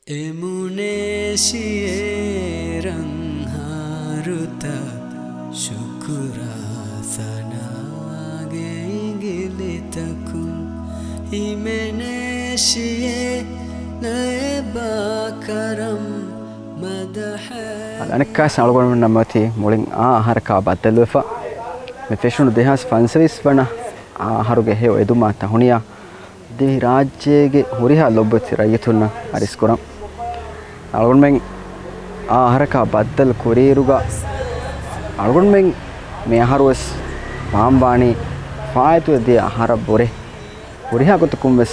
එමුණේසියේ රංහාරුත ශුකුරාසනාගේ ඉගිලිතකුන් හිමෙනේසියේ නයබාකරම් මදහ අනෙක්කාස් අලගොන නමති මුලින් ආහාරකා බද්දලුවෆා මේ ෆෙෂුණු දෙහස් ෆන්සවිස් වන ආහාරුගේ හේ එදුමා තහුණියා දෙහි රාජ්‍යයේ හොරිහා ලොබ්බති රයතුන්න අරිස්කොරම් අලගොන් මෙන් ආහාරකා බද්දල් කුරීරුගා අලගොන් මෙන් මේ ආහාරවස් පාම්බාණි ෆායතු දී ආහාර බොරේ හොරිහා ගොතකුම් වෙස්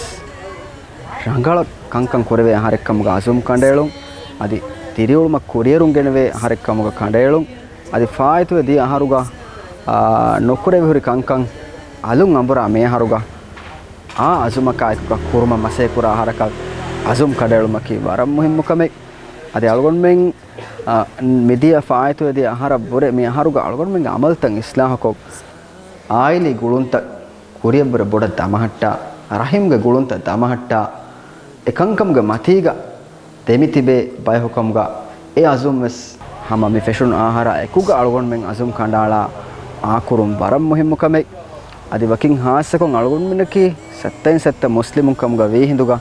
රංගල කංකං කොරවේ ආහාරකම්ග අසුම් කණ්ඩේලුම් අදි තිරියුල්ම කුරියරුන් ගෙනවේ ආහාරකම්ග කණ්ඩේලුම් අදි ෆායතු දී ආහාරුගා නොකුරේ හොරි කංකං අලුන් අඹරා මේ ආහාරුගා අසුමකා එක්ක කුරුම මසේ කුරා ආහාරක අසුම් කඩේලුමකි වරම් මුහිම්මුකමේ අද අලගොන් මෙන් මෙදියා ෆායතුවේදී ආහාර බොරේ මේ ආහාරුග අලගොන් මෙන් අමල්තන් ඉස්ලාහකෝ ආයිලි ගුළුන්ත කුරියබර බොඩ දමහට්ටා රහිම්ග ගුළුන්ත දමහට්ටා එකංකම්ග මතීග දෙමිතිබේ බයහුකම්ග ඒ අසුම්ස් හම මේ ෆැෂන් ආහාර එකුග අලගොන් මෙන් අසුම් කණ්ඩාලා ආකුරුම් වරම් මුහිම්මුකමේ අද වකින් හාසකොන් අලගොන් මෙන්නකි සත්තෙන් සත්ත මුස්ලිමුන් කම්ග වේ හිඳුගා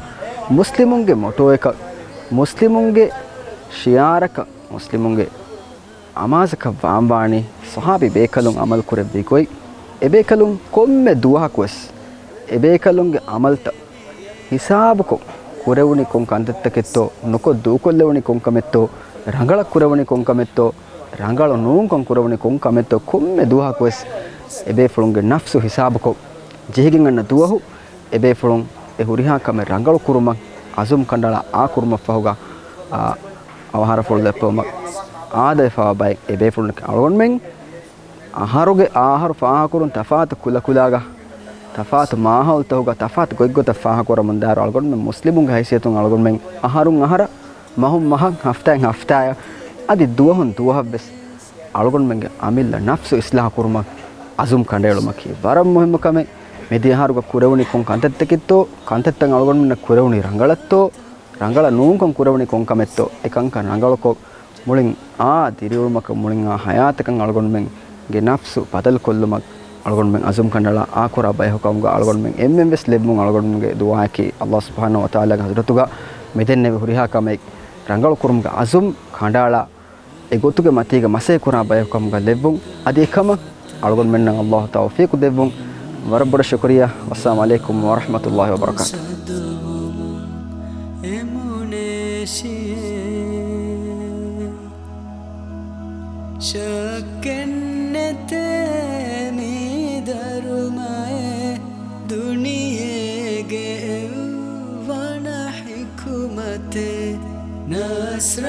මුස්ලිමුන්ගේ මොටෝ එක මුස්ලිමුන්ගේ ශියාරක මුස්ලිමුන්ගේ අමාසක වාම්බාණි සහාබි බේකලුන් අමල් කුරෙබ්බි කොයි එබේකලුන් කොම්මෙ දුවහක්වස් එබේකලුන්ගේ අමල්ත හිසාබකො කුරෙවුනි කොන් කන්තත්තකෙත්තෝ නොකො දූකොල්ලෙවුනි කොන් කමෙත්තෝ රංගල කුරෙවුනි කොන් කමෙත්තෝ රංගල නූන් කොන් කුරෙවුනි කොන් කමෙත්තෝ කොම්මෙ දුවහක්වස් එබේ ෆලුන්ගේ නෆ්සු හිසාබකො ජෙහිගින් අන්න දුවහු එබේ ෆලුන් e huriha kame rangalu kuruma azum kandala a kuruma fahuga awahara fol leppoma aade fa bay e be fol algon men aharuge aharu fa kurun tafat kula kulaga tafat mahol tohuga tafat goiggota fa kora mandaro algon men muslimun ga haysiyatun algon men aharun ahara mahum mahak haftain haftaya adi duwahun duwahabbes algon men amilla nafsu islah kuruma azum kandelumaki waram muhimmu kame මෙදී ආහාරුක කුරවුනි කොන් කන්තත්තකිත්තෝ කන්තත්තන් අලගොන් මෙන්න කුරවුනි රංගලත්තෝ රංගල නූන් කොන් කුරවුනි කොන් කමෙත්තෝ එකංක රංගලකෝ මුලින් දිරියුල්මක මුලින් හයාතකන් අලගොන් මෙන් ගේ නෆ්සු පදල් කොල්ලුමක් අලගොන් මෙන් අසුම් කණ්ඩලා ආකුරා බයහකම්ග අලගොන් මෙන් එම්එම් වෙස් ලෙබ්මුන් අලගොන් මෙන්ගේ දුආකි අල්ලාහ් සුබ්හානහු වතාලාගේ හදරතුගා මෙදෙන්නේ හුරිහා කමයි රංගල කුරුම්ග අසුම් කණ්ඩාලා ඒ ගොතුගේ මතීග මසේ කුරා බයහකම්ග ලෙබ්මුන් අදී එකම අලගොන් මෙන්න අල්ලාහ් තෞෆීක් දෙවුන් وربنا شكريا والسلام عليكم ورحمة الله وبركاته شكنت ميدرماي دنيا وانا حكمتي نصرانسي